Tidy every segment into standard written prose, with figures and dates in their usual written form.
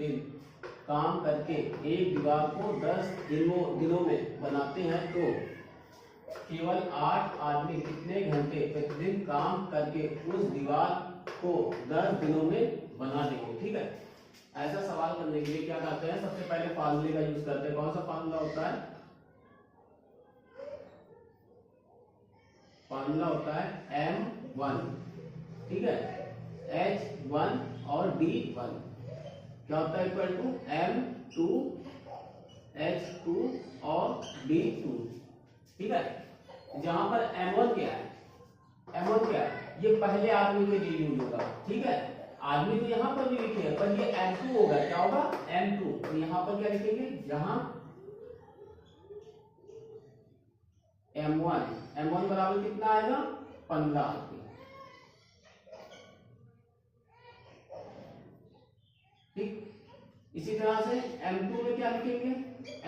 प्रतिदिन काम करके एक दीवार को 10 दिनों में बनाते हैं तो केवल 8 आदमी कितने घंटे प्रतिदिन काम करके उस दीवार को 10 दिनों में बना देंगे। ठीक है, ऐसा सवाल करने के लिए क्या करते हैं, सबसे पहले फार्मूले का यूज करते हैं। कौन सा फार्मूला होता है? फार्मूला होता है M1। ठीक है, H1 और D1 क्या होता है इक्वल टू M2 H2 और D2। ठीक है, जहां पर M1 क्या है, M1 क्या है, ये पहले आदमी के लिए यूज होगा। ठीक है, आदमी तो यहाँ पर भी लिखे हैं पर ये M2 होगा। क्या होगा? M2। तो यहाँ पर क्या लिखेंगे, जहां M1 बराबर कितना आएगा? 15 आदमी। ठीक, इसी तरह से M2 में क्या लिखेंगे,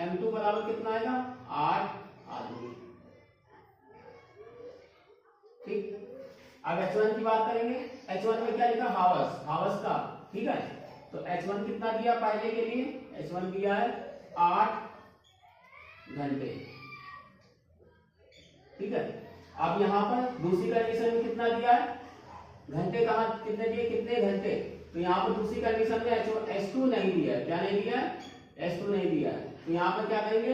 M2 बराबर कितना आएगा? 8 आदमी। ठीक, अब H1 की बात करेंगे। H1 में क्या लिखा? हावर्स का। ठीक है, तो H1 कितना दिया पहले के लिए? H1 दिया है 8 घंटे। ठीक है, अब यहाँ पर दूसरी कंडीशन में कितना दिया है? घंटे कहाँ कितने दिए, कितने घंटे? तो यहाँ पर दूसरी कंडीशन में H2 नहीं दिया है। क्या नहीं दिया है? H2 नहीं दिया है। तो यहाँ पर क्या करेंगे,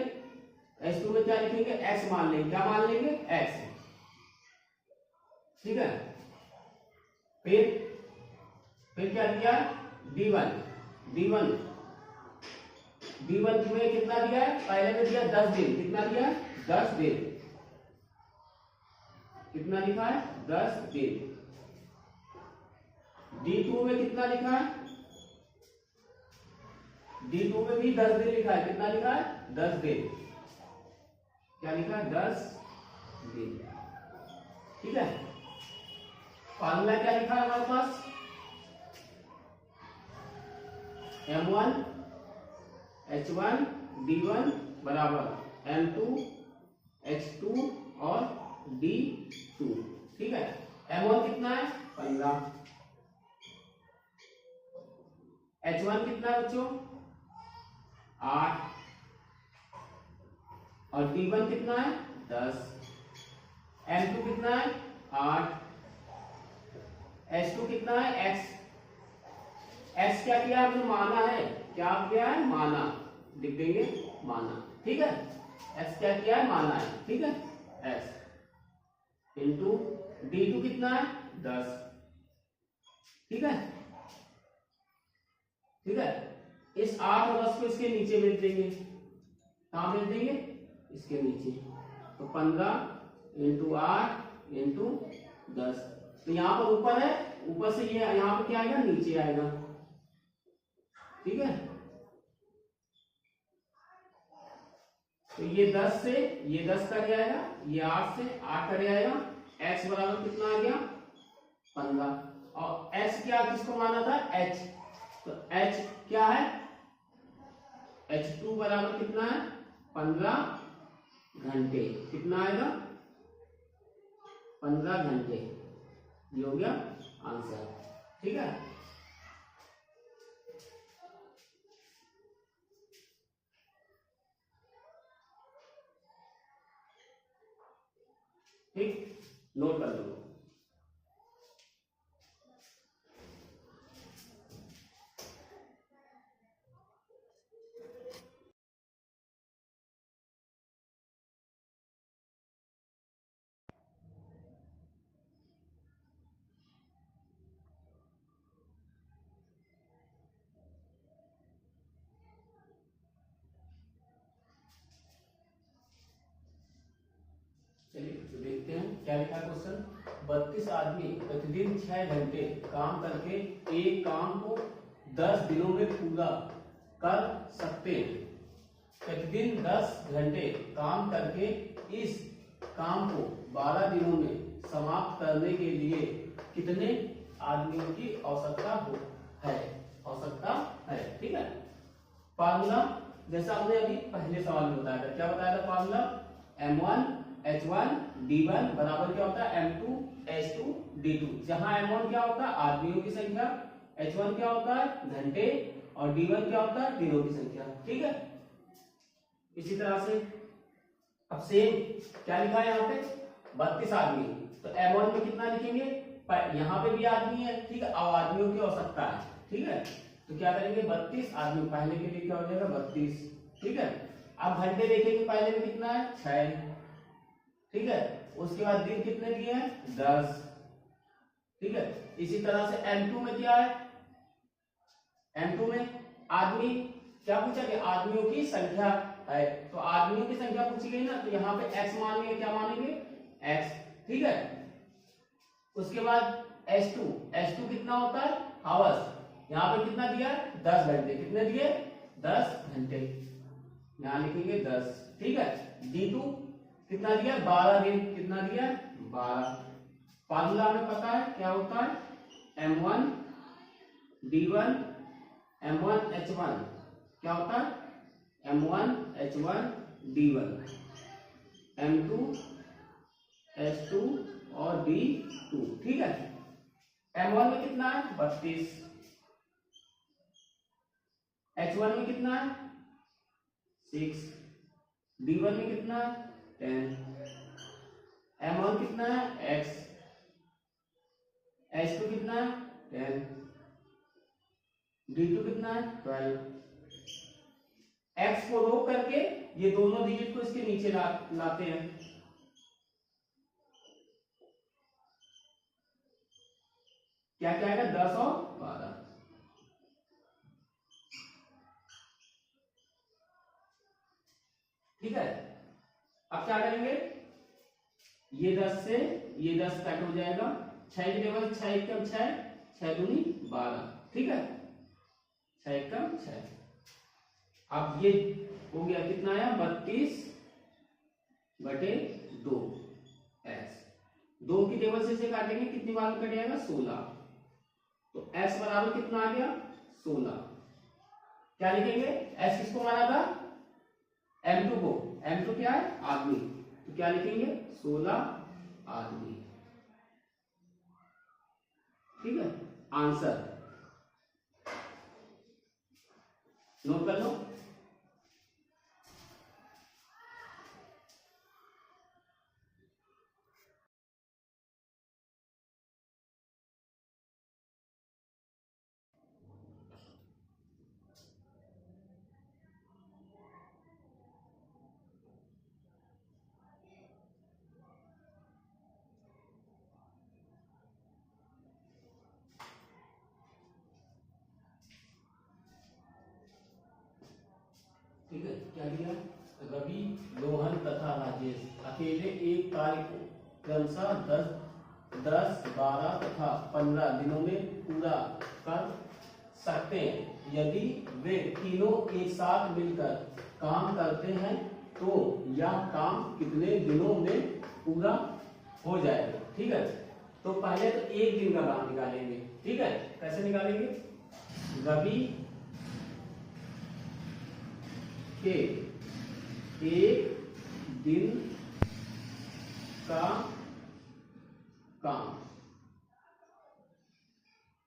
H2 में क्या लिखेंगे? X मान लेंगे। क्या मान लेंगे? X। ठीक है, फिर क्या दिया? D1 में कितना दिया है? पहले में दिया 10 दिन। कितना दिया? 10 दिन। कितना लिखा है? 10 दिन। D2 में कितना लिखा है? D2 में भी 10 दिन लिखा है। कितना लिखा है? 10 दिन। क्या लिखा है? 10 दिन। ठीक है, फार्मूला क्या लिखा है हमारे पास? M1 H1 D1 बराबर M2 H2 और D2। ठीक है, M1 कितना है? 15। H1 कितना है बच्चों? 8। और D1 कितना है? 10। M2 कितना है? 8। H2 कितना है? X क्या किया? हमने माना है। क्या किया है? माना। लिख देंगे माना। ठीक है, X क्या किया है? माना है। ठीक है, X इंटू D2 कितना है? 10। ठीक है, ठीक है, इस 8 और 10 को इसके नीचे भेज देंगे। कहां भेज देंगे? इसके नीचे। तो 15 इंटू 8 इंटू 10। तो यहाँ पर ऊपर है, ऊपर से ये यहाँ पर क्या आएगा? नीचे आएगा। ठीक है, तो ये 10 से ये 10 कट जाएगा, ये 8 से 8 कट जाएगा। X बराबर कितना आ गया? 15। और X क्या किसको माना था? H। तो H क्या है? H2 बराबर कितना है? 15 घंटे। कितना आएगा? 15 घंटे। ये हो गया आंसर। ठीक है, ठीक, नोट कर लो। चलिए तो देखते हैं क्या लिखा क्वेश्चन। 32 आदमी प्रतिदिन 6 घंटे काम करके एक काम को 10 दिनों में पूरा कर सकते हैं। प्रतिदिन 10 घंटे काम करके इस काम को 12 दिनों में समाप्त करने के लिए कितने आदमियों की आवश्यकता है। ठीक है, फार्मूला जैसा हमने अभी पहले सवाल में बताया था। क्या बताया था फार्मूला? M1 H1 D1 बराबर क्या होता है? M2 H2 D2। जहां M1 क्या होता है? आदमियों की संख्या, H1 क्या होता है? घंटे, और D1 क्या होता है, दिनों की संख्या। ठीक है, इसी तरह से अब सेम क्या लिखा है यहाँ पे 32 आदमी, तो M1 में कितना लिखेंगे, यहाँ पे भी आदमी है। ठीक है, अब आदमियों की आवश्यकता है। ठीक है, तो क्या करेंगे 32 आदमी, पहले के लिए क्या हो जाएगा 32। ठीक है, अब घंटे देखेंगे पहले में कितना है 6। ठीक है, उसके बाद दिन कितने दिए हैं 10। ठीक है, इसी तरह से M2 में क्या है, M2 में आदमी क्या पूछा गया, आदमियों की संख्या है, तो आदमियों की संख्या पूछी गई ना, तो यहाँ पे x मानेंगे, क्या मानेंगे x। ठीक है, उसके बाद H2 कितना होता है आवर्स, यहाँ पे कितना दिया 10 घंटे, कितने दिए 10 घंटे, यहाँ लिखेंगे 10। ठीक है, D2 कितना दिया 12 दिन, कितना दिया 12। फार्मूला में पता है क्या होता है M1 D1 M1 H1, क्या होता है M1 H1 D1 M2 H2 और D2। ठीक है, M1 में कितना है 32, H1 में कितना है 6, D1 में कितना है 10, M1 कितना है X, H2 कितना है 10, D2 कितना है 12। X को रोक करके ये दोनों डिजिट को इसके नीचे लाते हैं। क्या क्या आएगा 10 और 12। ठीक है, अब क्या करेंगे, ये 10 से ये 10 कट हो जाएगा, 6 की टेबल 6 एकम 6, 6 दूनी 12। ठीक है, 6 एकम 6। अब ये हो गया कितना आया 32 बटे 2 x, 2 की टेबल से इसे काटेंगे, कितनी बार में कट जाएगा 16, तो x बराबर कितना आ गया 16। क्या लिखेंगे, x किसको माना था M2 को, M2 क्या है आदमी, तो क्या लिखेंगे 16 आदमी। ठीक है, आंसर नोट कर लो। ठीक है, क्या दिया, रवि रोहन तथा राजेश अकेले एक कार्य को क्रमशः 10 12 तथा 15 दिनों में पूरा कर सकते हैं। यदि वे तीनों एक साथ मिलकर काम करते हैं तो यह काम कितने दिनों में पूरा हो जाएगा। ठीक है, तो पहले तो एक दिन का काम निकालेंगे। ठीक है, कैसे निकालेंगे, रवि के एक दिन का काम,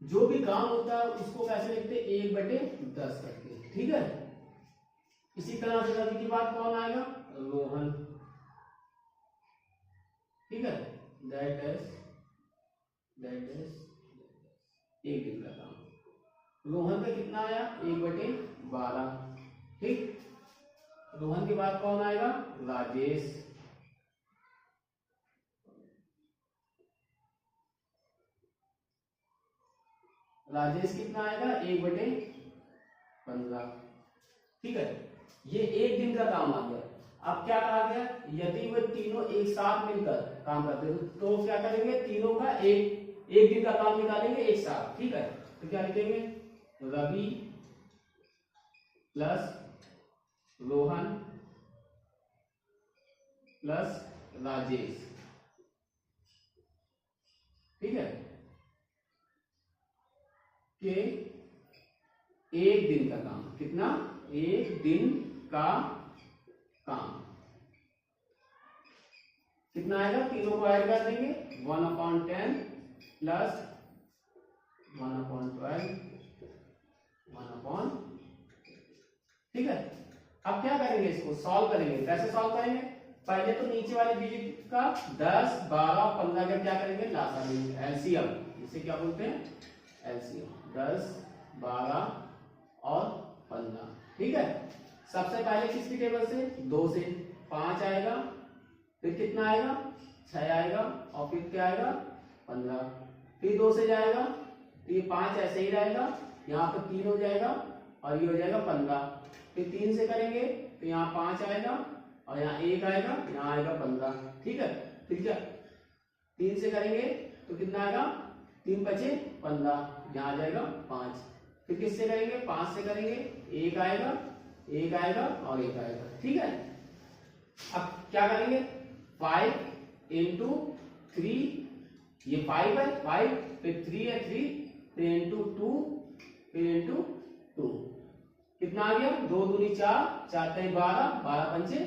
जो भी काम होता है उसको कैसे लिखते हैं 1/10 करके। ठीक है, इसी तरह से रवि की बात कौन आएगा रोहन। ठीक है, दैट इज एक दिन का काम। रोहन का कितना आया 1/12। ठीक, रोहन के बाद कौन आएगा राजेश। राजेश कितना आएगा 1/15। ठीक है, ये एक दिन का काम आ गया। अब क्या कहा गया, यदि वे तीनों एक साथ मिलकर काम करते हैं तो क्या करेंगे, तीनों का एक दिन का काम निकालेंगे एक साथ। ठीक है, तो क्या लिखेंगे, रवि प्लस रोहन प्लस राजेश। ठीक है, के एक दिन का काम, कितना एक दिन का काम कितना आएगा, तीनों को ऐड कर देंगे 1/10 प्लस 1/12 1/10 ठीक है। अब क्या करेंगे, इसको सॉल्व करेंगे। कैसे सॉल्व करेंगे, पहले तो नीचे वाले डिजिट का 10, 12, 15 का क्या करेंगे, लासा लेंगे, एलसीएम। इसे क्या बोलते हैं, एलसीएम। 10, 12 और 15। ठीक है। सबसे पहले किसकी टेबल से, 2 से 5 आएगा, फिर कितना आएगा, 6 आएगा, और फिर क्या आएगा, 15। फिर 2 से जाएगा तो ये 5 ऐसे ही रहेगा, यहाँ पे 3 हो जाएगा और ये हो जाएगा 15। फिर 3 से करेंगे तो यहाँ 5 आएगा और यहाँ 1 आएगा, यहाँ आएगा 15। ठीक है। फिर क्या, 3 से करेंगे तो कितना आएगा, 3 बचे 15, यहाँ आ जाएगा 5। फिर किससे करेंगे, 5 से करेंगे, 1 आएगा, 1 आएगा और 1 आएगा। ठीक है। अब क्या करेंगे, 5 इंटू 3, ये 5 है, 5 फिर 3 है, 3 फिर इंटू 2 फिर इंटू 2, कितना आ गया, 2 दूनी 4, 4 3 12, 12 पंचे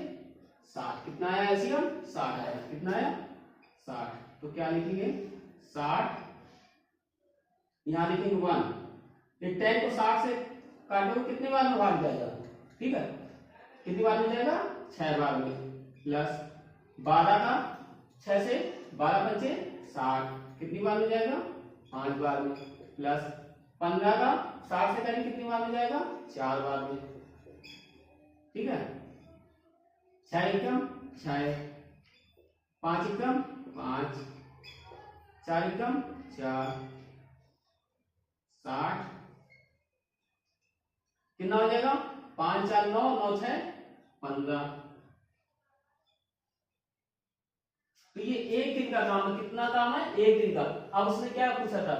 60। कितना आया एलसीएम, 60 आया। कितना आया, 60। तो क्या लिखेंगे, 60, यहां लिखेंगे 1। फिर 10 को 60 से काटोगे कितने बार में भाग जाएगा, ठीक है, कितनी बार में जाएगा, 6 बार में। प्लस 12 का 6 से 12 पंचे 60, कितनी बार में जाएगा, 5 बार में। प्लस 15 का 60 से करेंगे कितनी बार में जाएगा, 4 बार में। ठीक है। 6 एकम 6, 5 एकम 5, 4 एकम 4, 60 कितना हो जाएगा, 5 4 9, 9 6 15। तो ये एक दिन का काम है। कितना काम है, एक दिन का। अब उसने क्या पूछा था,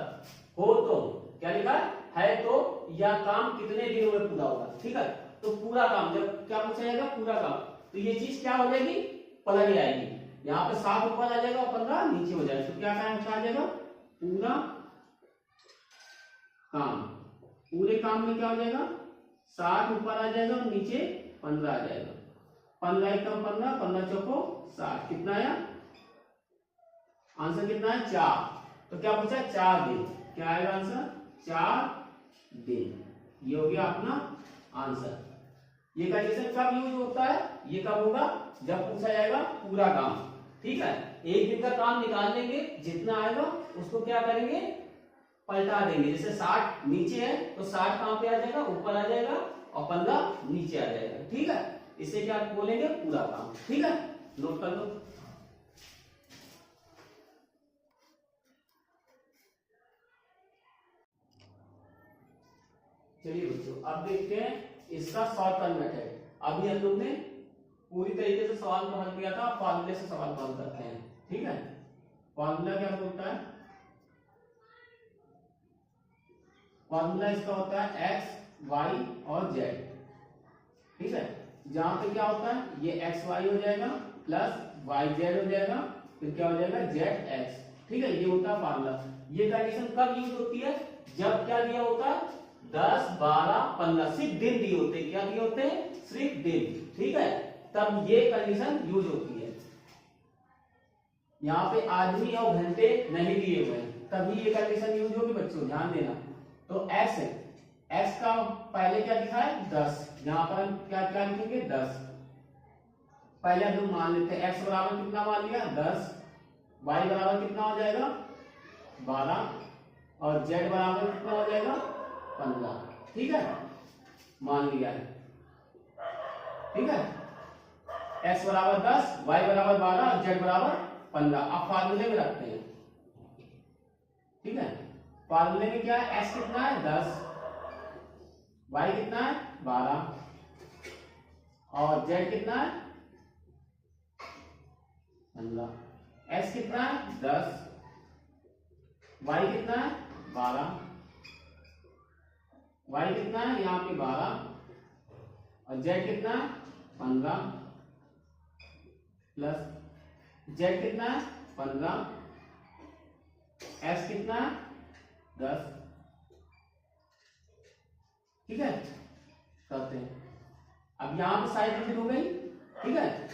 हो तो क्या लिखा है तो यह काम कितने दिनों में पूरा होगा। ठीक है। तो पूरा काम, जब क्या पूछा जाएगा, पूरा काम, तो ये चीज क्या हो जाएगी, पलट जाएगी। यहाँ पे 7 ऊपर आ जाएगा और 15 नीचे हो जाएगा। तो क्या आ जाएगा, पूरा काम। पूरे काम में क्या हो जाएगा, 7 ऊपर आ जाएगा और नीचे 15 आ जाएगा। 15 एकम 15, 15 चौको 60, कितना आया, आंसर कितना है, 4। तो क्या पूछा, 4 दिन। क्या आएगा आंसर, 4 दिन। ये हो गया अपना आंसर। ये कंडीशन कब यूज होता है, ये कब होगा, जब पूछा जाएगा पूरा काम। ठीक है। एक दिन का काम निकाल लेंगे, जितना आएगा उसको क्या करेंगे, पलटा देंगे। जैसे 60 नीचे है तो 60 कहां पे आ जाएगा, ऊपर आ जाएगा, और 15 नीचे आ जाएगा। ठीक है। इसे क्या बोलेंगे, पूरा काम। ठीक है, नोट कर लो। चलिए बच्चों, अब देखते हैं इसका शॉर्टकट मेथड। अभी हम लोग ने पूरी तरीके से सवाल को हल किया था, फॉर्मूले से सवाल हल करते हैं। ठीक है। फॉर्मूला क्या होता है, फॉर्मूला इसका होता है एक्स, वाई और जेड। ठीक है। जहां पे क्या होता है, ये एक्स वाई हो जाएगा प्लस वाई जेड हो जाएगा, फिर क्या हो जाएगा, जेड एक्स। ठीक है। ये होता है फॉर्मूला। ये कंडीशन कब यूज होती है, जब क्या दिया होता है, 10, 12, 15 सिर्फ दिन दिए होते हैं। क्या दिए होते हैं, सिर्फ दिन। ठीक है। तब ये कंडीशन यूज होती है। यहाँ पे आदमी और घंटे नहीं दिए हुए हैं, तभी ये कंडीशन यूज होगी बच्चों, ध्यान देना। तो एक्स है, एक्स का पहले क्या लिखा है, 10। यहाँ पर हम क्या क्या लिखेंगे, 10। पहले हम मान लेते हैं, एक्स बराबर कितना मान लिया, 10। वाई बराबर कितना हो जाएगा, 12, और जेड बराबर कितना हो जाएगा, 15। ठीक है, मान लिया है। ठीक है। एक्स बराबर 10, वाई बराबर 12 और जेड बराबर 15। अब फार्मूले में रखते हैं। ठीक है। फार्मूले में क्या है, एक्स कितना है, 10, वाई कितना है, 12, और जेड कितना है, 15। एक्स कितना है, 10, वाई कितना है, 12, वाई कितना है, यहाँ पे 12, और जेड कितना है, 15, प्लस जेड कितना है, 15, एक्स कितना है, 10। ठीक है, करते हैं। अब यहां पे साइड डिजिट हो गई। ठीक है।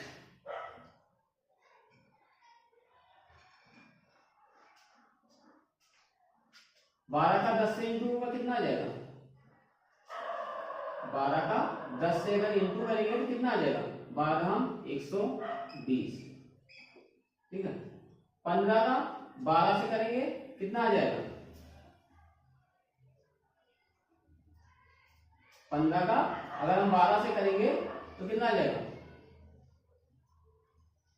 बारह का 10 से इंटू होगा, कितना आ जाएगा, 12 का 10 से अगर इंटू करेंगे तो कितना आ जाएगा 12 120, ठीक है। 15 का 12 से करेंगे कितना आ जाएगा, 15 का अगर हम 12 से करेंगे तो कितना आ जाएगा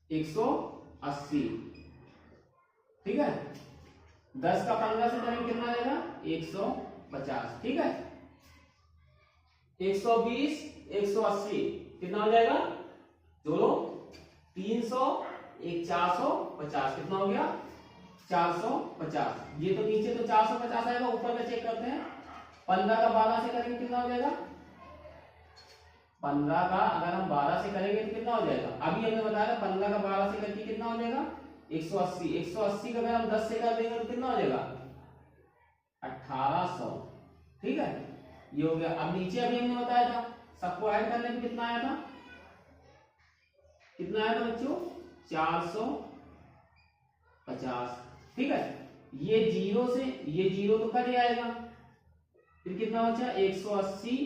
180, ठीक है। 10 का 15 से करेंगे कितना आ जाएगा 150, ठीक है। 120 180 कितना हो जाएगा, जोड़ो 300 एक 450, कितना हो गया 450। ये तो नीचे तो 450 आएगा, ऊपर का चेक करते हैं। 15 का 12 से करेंगे कितना हो जाएगा, 15 का अगर हम 12 से करेंगे तो कितना हो जाएगा, अभी हमने बताया 15 का 12 से करके कितना हो जाएगा 180। 180 का अगर हम 10 से कर देंगे तो कितना हो जाएगा 1800, ठीक है। ये हो गया। अब नीचे अभी हमने बताया था सबको ऐड करने में कितना आया था, कितना आया था बच्चों 450, ठीक है। ये जीरो से ये जीरो तो कट आएगा, फिर कितना बचा 180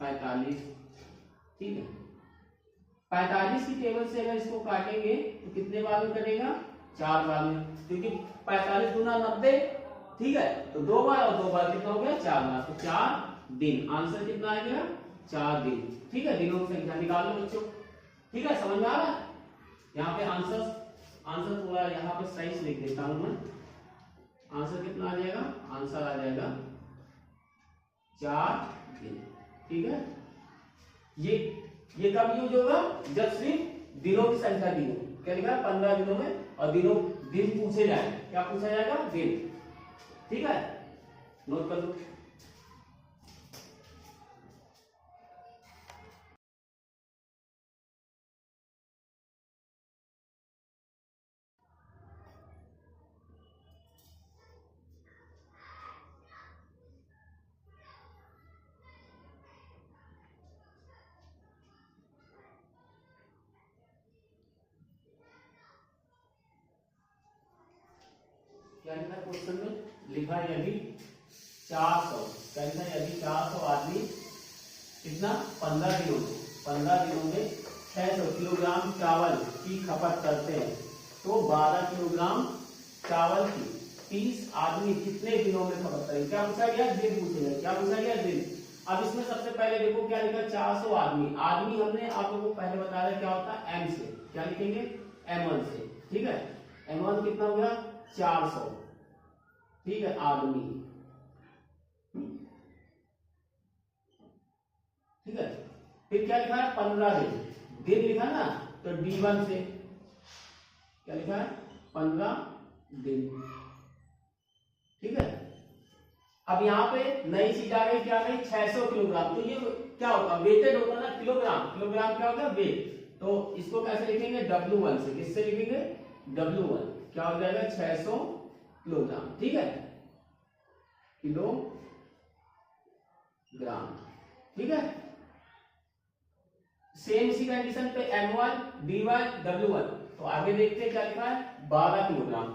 45, ठीक है। 45 की टेबल से अगर इसको काटेंगे तो कितने बार में कटेगा 4 बार में, क्योंकि 45 गुना 90, ठीक है। तो 2 बार और 2 बार कितना हो गया 4 बार, तो 4 दिन। आंसर कितना आ गया 4 दिन, ठीक है। दिनों की संख्या निकाल लो बच्चों, ठीक है। समझ में आ रहा है। यहाँ पे आंसर थोड़ा यहाँ पे सही से लिख देता हूं मैं। आंसर कितना आ जाएगा, आंसर आ जाएगा 4 दिन, ठीक है। ये कब यूज होगा, जब सिर्फ दिनों की संख्या दी हो। क्या लिखा है 15 दिनों में, और दिन पूछे जाए, क्या पूछा जाएगा दिन, ठीक है। नोट कर लो। क्या लिखा क्वेश्चन में, लिखा यदि 400, क्या लिखा यदि 400 आदमी कितना 15 दिनों में 600 किलोग्राम चावल की खपत करते हैं, तो 12 किलोग्राम चावल की 30 आदमी कितने दिनों में खपत करेंगे। क्या पूछा गया, दिन पूछेगा। क्या पूछा गया, दिन। अब इसमें सबसे पहले देखो क्या लिखा 400 आदमी। आदमी हमने आप लोगों को पहले बताया क्या होता है एम से, क्या लिखेंगे M1 से, ठीक है। M1 कितना हो गया 400, ठीक है, आदमी, ठीक है। फिर क्या लिखा है 15 दिन लिखा ना, तो D1 से क्या लिखा है 15 दिन, ठीक है। अब यहाँ पे नई चीज आ गई, क्या गई 600 किलोग्राम। तो ये क्या होगा, वेटेड होगा ना, किलोग्राम क्या होगा वेट। तो इसको कैसे लिखेंगे W1 से, किससे लिखेंगे W1, क्या हो जाएगा 600 किलोग्राम, ठीक है, किलोग्राम, ठीक है। सेम इसी कंडीशन पे M1 D1 W1। तो आगे देखते हैं क्या लिखा है 12 किलोग्राम।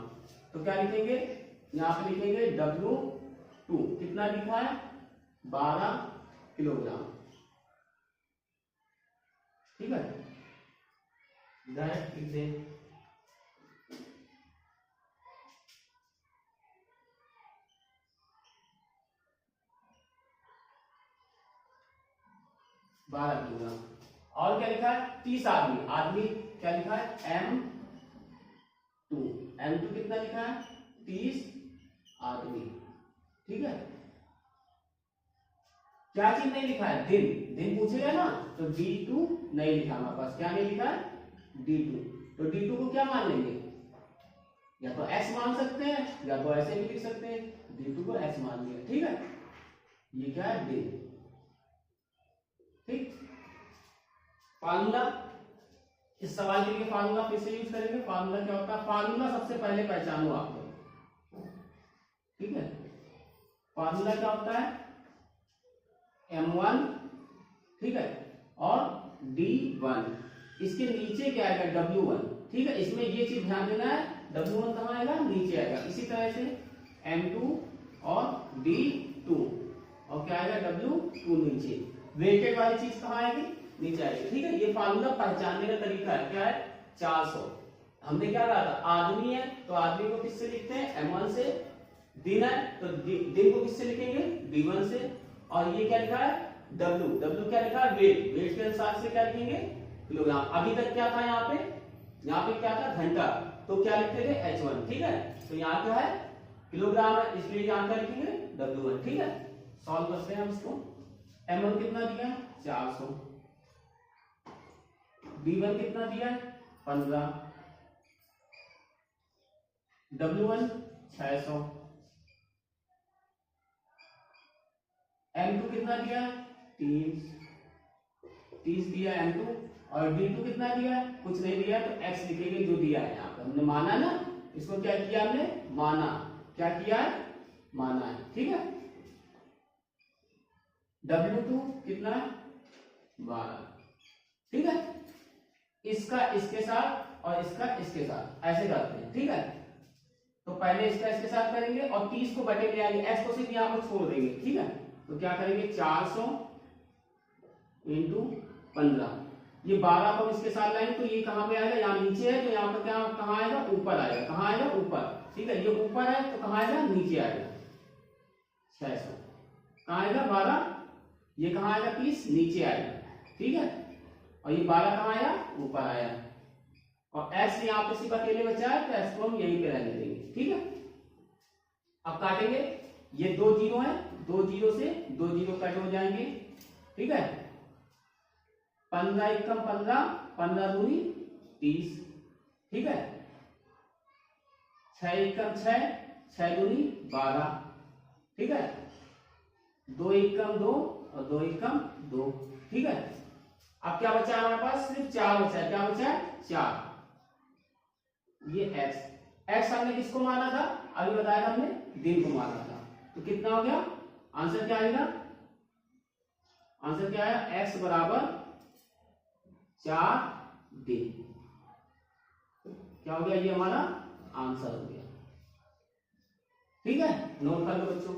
तो क्या लिखेंगे, यहां पे लिखेंगे W2, कितना लिखा है 12 किलोग्राम, ठीक है। डायरेक्ट लिख दें, बारह किलोग्राम। और क्या लिखा है 30 आदमी क्या लिखा है M2 कितना लिखा है 30 आदमी, ठीक है। क्या चीज नहीं लिखा है, दिन पूछेगा ना, तो D2 नहीं लिखा हमारे पास। क्या नहीं लिखा है D2। तो D2 को क्या मान लेंगे, या तो S मान सकते हैं या तो ऐसे भी लिख सकते हैं, D2 को S मान लिया, ठीक है। ये क्या है दिन, ठीक। फार्मूला, इस सवाल के लिए फार्मूला फिर से यूज करेंगे। फार्मूला क्या होता है, फार्मूला सबसे पहले पहचानो आप लोग, ठीक है। फार्मूला क्या होता है M1, ठीक है, और D1, इसके नीचे क्या आएगा W1, ठीक है। इसमें ये चीज ध्यान देना है, W1 कहां आएगा, नीचे आएगा। इसी तरह से M2 और D2, और क्या आएगा W2 नीचे। वेटेड वाली चीज कहाँ आएगी, नीचे आएगी। ठीक है, ये फार्मूला पहचानने का तरीका है, क्या है 400। हमने क्या कहा था, आदमी है तो आदमी को किससे लिखते हैं, m1 से। दिन है तो दिन को किससे लिखेंगे, d1 से। और ये क्या लिखा है, w क्या लिखा है, वेट के अनुसार से क्या लिखेंगे, किलोग्राम। अभी तक क्या था यहाँ पे क्या था, घंटा, तो क्या लिखते थे h1। ठीक है, तो यहाँ क्या है, किलोग्राम है, इसलिए यहाँ क्या लिखेंगे, w1। ठीक है, सॉल्व करते हैं हम इसको। m1 कितना दिया है 400, d1 कितना दिया है 15, w1 600, m2 कितना दिया है 30 दिया है m2, और d2 कितना दिया है, कुछ नहीं दिया है, तो x लिखेंगे जो दिया है। यहाँ पे हमने माना ना, इसको क्या किया हमने, माना। क्या किया है, माना है। ठीक है, w2 कितना है 12। ठीक है, इसका इसके साथ और इसका इसके साथ ऐसे करते हैं। ठीक है, तो पहले इसका इसके साथ करेंगे और 30 को बटे ले आएंगे, x को सिर्फ यहाँ पर छोड़ देंगे। ठीक है, तो क्या करेंगे 400 इंटू 15, ये 12 को इसके साथ लाएंगे तो ये कहां पे आएगा, यहाँ नीचे है, तो यहाँ पर क्या कहां आएगा, ऊपर आएगा। कहां आएगा, ऊपर। ठीक है, ये ऊपर है तो कहां आएगा, नीचे आएगा 600। कहां आएगा 12, ये कहां आएगा 30, नीचे आएगा। ठीक है, और ये 12 कहां आया, ऊपर आया। और x यहाँ पे सिर्फ अकेले बचा है तो x को हम यहीं पे रहने देंगे। ठीक है, अब काटेंगे, ये 2 जीरो है, 2 जीरो से 2 जीरो कट हो जाएंगे। ठीक है, 15 एकम 15, 15 दूनी 30। ठीक है, 6 एकम 6, 6 दूनी 12। ठीक है, 2 एकम 2 और 2 एकम 2। ठीक है, अब क्या बचा हमारे पास, सिर्फ 4 बचा है। क्या बचा है, 4। ये x हमने किसको माना था, अभी बताया था हमने, दिन को माना था। तो कितना हो गया, आंसर क्या आएगा, आंसर क्या आया, x बराबर 4 दिन। क्या हो गया, ये हमारा आंसर हो गया। ठीक है, नोट कर लो बच्चों।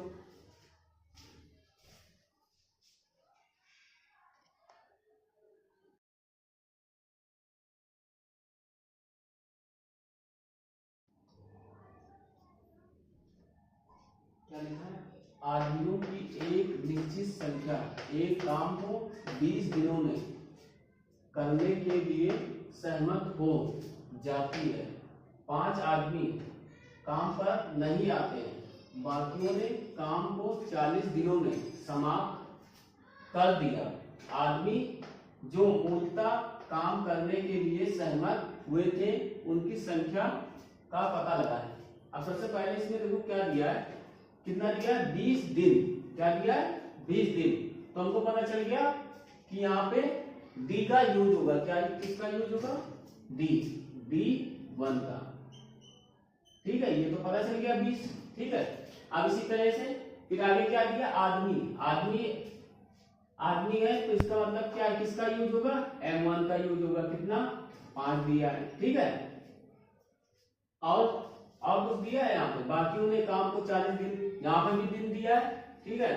क्या लिखा है, आदमियों की एक निश्चित संख्या एक काम को 20 दिनों में करने के लिए सहमत हो जाती है। 5 आदमी काम पर नहीं आते हैं, बाकियों ने काम को 40 दिनों में समाप्त कर दिया। आदमी जो मूलतः काम करने के लिए सहमत हुए थे उनकी संख्या का पता लगाएं। अब सबसे पहले इसमें देखो क्या दिया है, कितना दिया है, 20 दिन। क्या दिया है, 20 दिन। तो हमको पता चल गया कि यहाँ पे डी का यूज होगा। क्या, किसका यूज होगा, D1 का। ठीक है, ये तो पता चल गया 20। ठीक है, अब इसी तरह से फिर आगे क्या दिया, आदमी है तो इसका मतलब क्या, किसका यूज होगा, M1 का यूज होगा। कितना, 5 दिया है। ठीक है, और कुछ दिया है यहाँ पे, बाकियों ने काम को 40 दिन, यहाँ पे भी दिन दिया है। ठीक है,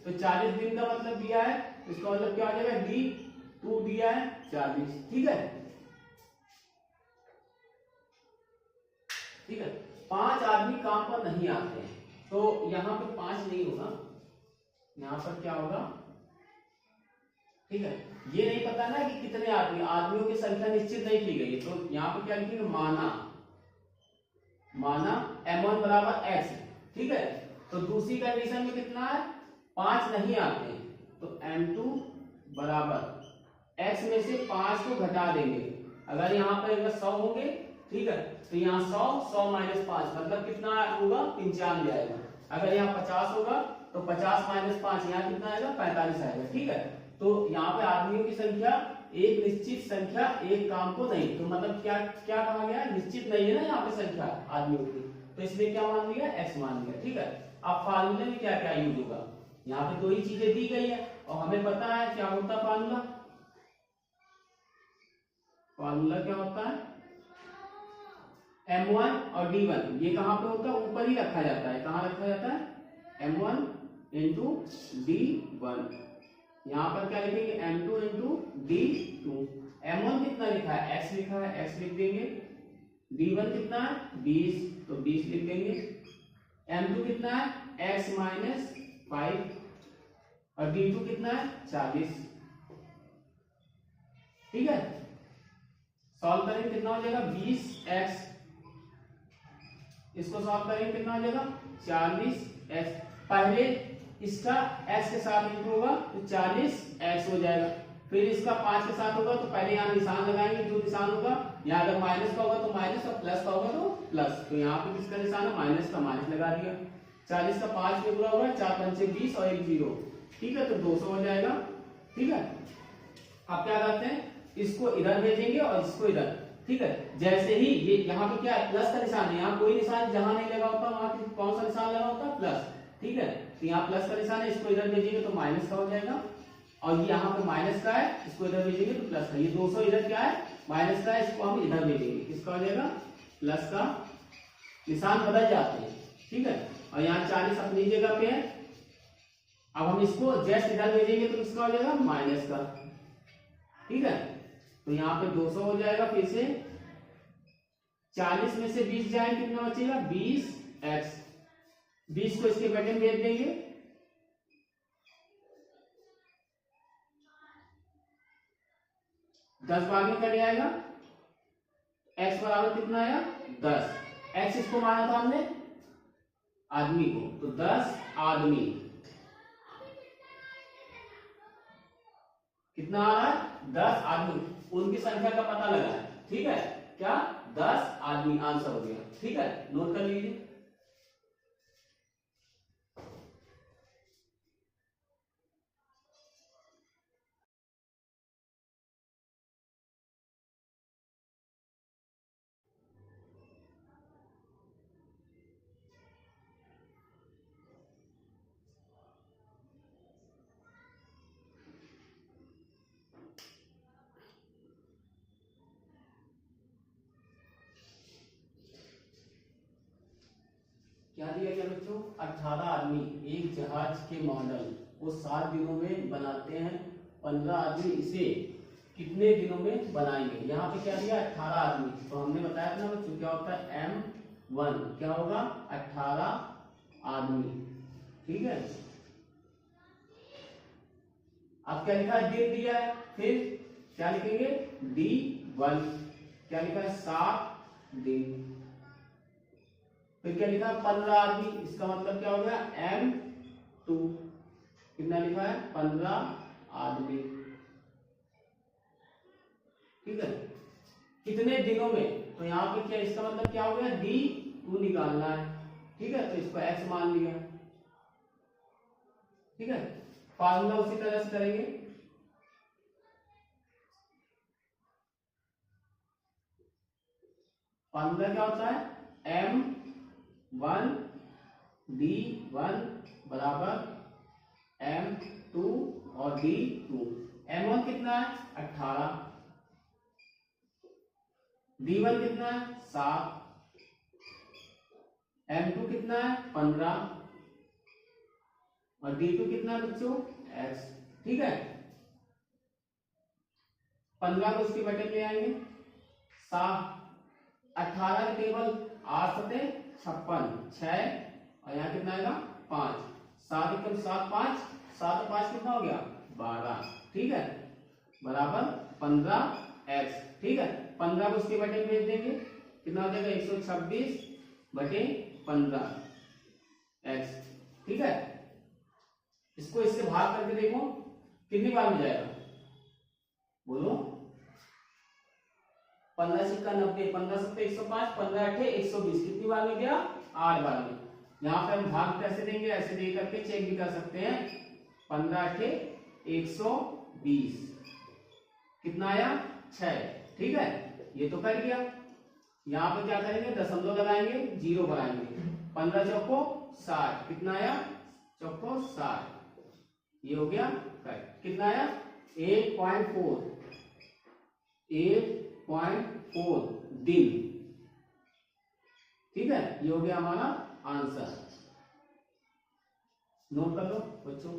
तो 40 दिन का मतलब दिया है, इसका मतलब क्या हो जाएगा, D2 दिया है 40। ठीक है, 5 आदमी काम पर नहीं आते हैं, तो यहाँ पे 5 नहीं होगा, यहाँ पर क्या होगा। ठीक है, ये नहीं पता ना कि कितने आदमियों की संख्या निश्चित नहीं की गई, तो यहाँ पे क्या लिखेंगे, माना M1 बराबर x। ठीक है, तो दूसरी कंडीशन में कितना है, 5 नहीं आते हैं, तो M2 बराबर x में से 5 को घटा देंगे। अगर यहाँ पर अगर 100 होंगे, ठीक है, तो यहाँ 100 माइनस 5 मतलब कितना होगा, 95 आएगा। अगर यहाँ 50 होगा तो 50 माइनस 5 यहाँ कितना आएगा, 45 आएगा। ठीक है, तो यहाँ पे आदमियों की संख्या एक निश्चित संख्या एक काम को नहीं, तो मतलब क्या क्या कहा गया, निश्चित नहीं है ना यहाँ पे संख्या आदमियों की, तो इसलिए क्या मान लिया, x मान लिया। ठीक है, अब फार्मूले में क्या क्या यूज होगा, यहाँ पे 2 ही चीजें दी गई है और हमें पता है क्या होता है फार्मूला क्या होता है, M1 और D1 ये कहां पे होता है, ऊपर ही रखा जाता है। कहां रखा जाता है, M1 इंटू D1। यहाँ पर क्या लिखेंगे M2 इंटू D2। M1 कितना लिखा है x लिखा है, x लिख देंगे। D1 कितना है 20, तो 20 लिख देंगे। M2 कितना है x माइनस 5 और D2 कितना है 40। ठीक है, सॉल्व करेंगे कितना हो जाएगा 20x, इसको सॉल्व करेंगे कितना हो जाएगा 40x। पहले इसका x के साथ इंटू होगा तो 40x हो जाएगा, फिर इसका 5 के साथ होगा तो पहले यहाँ निशान लगाएंगे, जो निशान होगा यहाँ अगर माइनस का होगा तो माइनस और प्लस का होगा तो प्लस, तो यहाँ पे किसका निशान है माइनस का, माइनस लगा दिया। 40 का 5 में पूरा होगा, 4 पंचे 20 और 1 0। ठीक है, तो 200 हो जाएगा। ठीक है, अब क्या करते हैं, इसको इधर भेजेंगे और इसको इधर। ठीक है, जैसे ही ये यहाँ पे क्या है प्लस का निशान है, यहाँ कोई निशान जहां नहीं लगा होता वहां कौन सा निशान लगा होता है प्लस। ठीक है, तो यहाँ प्लस का निशान है, इसको इधर भेजेंगे तो माइनस का हो जाएगा, और ये यहाँ पे माइनस का है, इसको इधर भेजेंगे तो प्लस का। ये 200 इधर क्या है माइनस का है, इसको हम इधर भेजेंगे, किसका हो जाएगा प्लस का। निशान बदल जाते हैं। ठीक है, और यहाँ 40 अपनी जगह पे है। अब हम इसको जस्ट इधर भेजेंगे तो किसका हो जाएगा माइनस का। ठीक है, तो यहाँ पे 200 हो जाएगा। फिर से 40 में से 20 जाए कितना बचेगा 20x। 20 को इसके बेटे में भेज देंगे, 10 भाग में कट जाएगा, x बराबर कितना आया 10। x इसको माना था हमने आदमी को, तो 10 आदमी कितना आ रहा है 10 आदमी, उनकी संख्या का पता लगा है। ठीक है, क्या 10 आदमी आंसर हो गया। ठीक है, नोट कर लीजिए। क्या दिया गया बच्चों 18 आदमी एक जहाज के मॉडल को 7 दिनों में बनाते हैं, 15 आदमी इसे कितने दिनों में बनाएंगे। यहाँ पे क्या दिया 18 आदमी, तो हमने बताया था ना बच्चों क्या होता है M1 क्या होगा 18 आदमी। ठीक है, अब क्या लिखा है दिन दिया है, फिर क्या लिखेंगे D1 क्या लिखा है 7 दिन। फिर क्या लिखा है 15 आदमी, इसका मतलब क्या हो गया M2 कितना लिखा है 15 आदमी। ठीक है, कितने दिनों में, तो यहाँ पे क्या इसका मतलब क्या हो गया D2 निकालना है। ठीक है, तो इसको x मान लिया। ठीक है, फार्मूला उसी तरह से करेंगे। फार्मूला क्या होता है M1 D1 बराबर M2 और D2। M1 कितना है 18, D1 कितना है 7, M2 कितना है 15 और D2 कितना है बच्चों x। ठीक है, 15 को इसके बटे ले आएंगे, 18 के टेबल 8 सते 56 6 और यहाँ कितना आएगा 5, 7 एकम 7 5 7 और 5 कितना हो गया 12। ठीक है, बराबर 15x। ठीक है, 15 को उसके बटे भेज देंगे, कितना हो जाएगा 126 बटे 15x। ठीक है, इसको इससे भाग करके देखो कितनी बार में जाएगा, बोलो 15 सिक्का 90, 15 सत्ते 105, 15 अठे 120, कितनी बार में गया 8 बार में। यहाँ पे हम भाग कैसे देंगे, ऐसे दे करके चेक भी कर सकते हैं। 15 अठे 120 कितना आया 6। ठीक है, ये तो कर गया। यहाँ पे क्या करेंगे दशमलव लगाएंगे, जीरो बनाएंगे, 15 चौको 60 कितना आया चौको 60, ये हो गया कट। कितना आया 8.4 दिन। ठीक है, ये हो गया हमारा आंसर। नोट कर लो बच्चों।